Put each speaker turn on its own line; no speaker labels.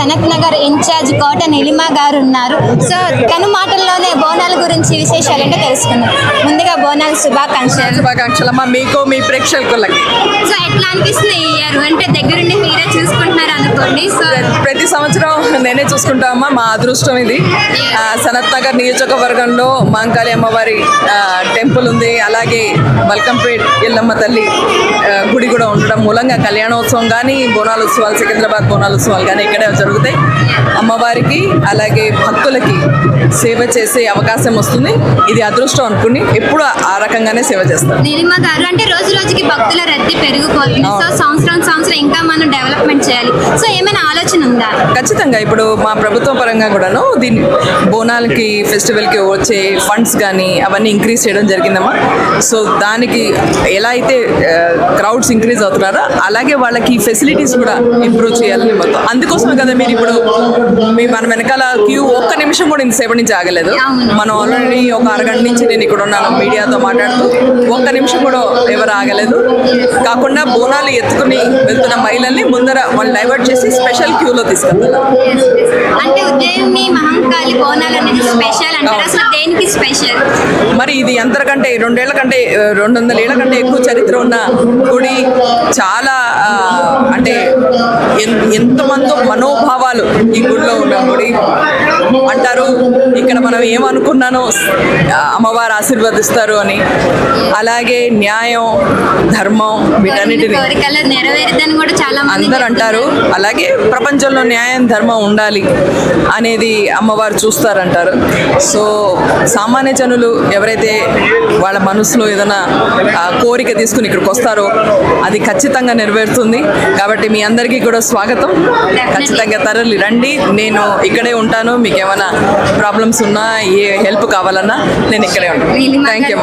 Sanath Nagar incharge కోట నీలిమ గారు ఉన్నారు. So తన మాటల్లోనే బోనాల గురించి విశేషాలు ఏంటో తెలుసుకుందాం. ముందుగా బోనాల
శుభాకాంక్షలమ్మా మీకు, మీ ప్రేక్షకులకి.
సో ఎట్లా అనిపిస్తుంది ఈ ఇయర్? అంటే దగ్గరుండి మీరే చూసుకుంటున్నారు అనుకోండి. సో
ప్రతి సంవత్సరం నేనే చూసుకుంటామమ్మా, మా అదృష్టం ఇది. సనత్ నగర్ నియోజకవర్గంలో మాంకాళి అమ్మవారి టెంపుల్ ఉంది, అలాగే బల్కంపేట్ ఎల్లమ్మ తల్లి గుడి కూడా ఉండడం మూలంగా కళ్యాణోత్సవం కానీ, బోనాల ఉత్సవాలు, సికింద్రాబాద్ బోనాల ఉత్సవాలు కానీ ఇక్కడే జరుగుతాయి. అమ్మవారికి అలాగే భక్తులకి సేవ చేసే అవకాశం వస్తుంది. ఇది అదృష్టం అనుకుని ఎప్పుడు ఆ రకంగానే సేవ చేస్తారు.
నీలిమ గారు, అంటే రోజు రోజుకి భక్తుల రద్దీ పెరిగిపోతుంది. సో సంవత్సరం ఇంకా మనం డెవలప్మెంట్ చేయాలి. సో ఏమైనా ఆలోచన ఉందా?
ఖచ్చితంగా ఇప్పుడు మా ప్రభుత్వం పరంగా కూడాను దీన్ని బోనాలకి ఫెస్టివల్కి వచ్చే ఫండ్స్ కానీ అవన్నీ ఇంక్రీజ్ చేయడం జరిగిందమ్మా. సో దానికి ఎలా అయితే క్రౌడ్స్ ఇంక్రీజ్ అవుతున్నారో అలాగే వాళ్ళకి ఫెసిలిటీస్ కూడా ఇంప్రూవ్ చేయాలని మొత్తం. అందుకోసమే కదా మీరు ఇప్పుడు మన వెనకాల క్యూ ఒక్క నిమిషం కూడా ఇంతసేపటి నుంచి ఆగలేదు. మనం ఆల్రెడీ ఒక అరగంట నుంచి నేను ఇక్కడ ఉన్నాను మీడియాతో మాట్లాడుతూ, ఒక్క నిమిషం కూడా ఎవరు ఆగలేదు. కాకుండా బోనాలు ఎత్తుకుని వెళ్తున్న మహిళల్ని ముందర వాళ్ళు డైవర్ట్ చేసి స్పెషల్ క్యూలో తీసుకెళ్తారు.
అంటే ఉజ్జయిని మహంకాళి బోనాలు అనేది స్పెషల్ అంటారు. అసలు దేనికి స్పెషల్?
మరి ఇది ఎంతకంటే 200 ఏళ్ల కంటే ఎక్కువ చరిత్ర ఉన్న గుడి. చాలా అంటే ఎంతమందో మనోభావాలు ఈ గుడిలో ఉన్న గుడి అంటారు. ఇక్కడ మనం ఏమనుకున్నానో అమ్మవారు ఆశీర్వదిస్తారు అని. అలాగే న్యాయం, ధర్మం వీటన్నిటిని
నెరవేరుదని కూడా చాలా
అందరూ అంటారు. అలాగే ప్రపంచంలో న్యాయం, ధర్మం ఉండాలి అనేది అమ్మవారు చూస్తారంటారు. సో సామాన్య జనులు ఎవరైతే వాళ్ళ మనసులో ఏదైనా కోరిక తీసుకుని ఇక్కడికి వస్తారో అది ఖచ్చితంగా నెరవేరుతుంది. కాబట్టి మీ అందరికీ కూడా స్వాగతం. ఖచ్చితంగా తరలి రండి. నేను ఇక్కడే ఉంటాను. మీకు ఏమైనా ప్రాబ్లమ్స్ ఉన్నా, ఏ హెల్ప్ కావాలన్నా నేను ఇక్కడే ఉంటాను. Thank you.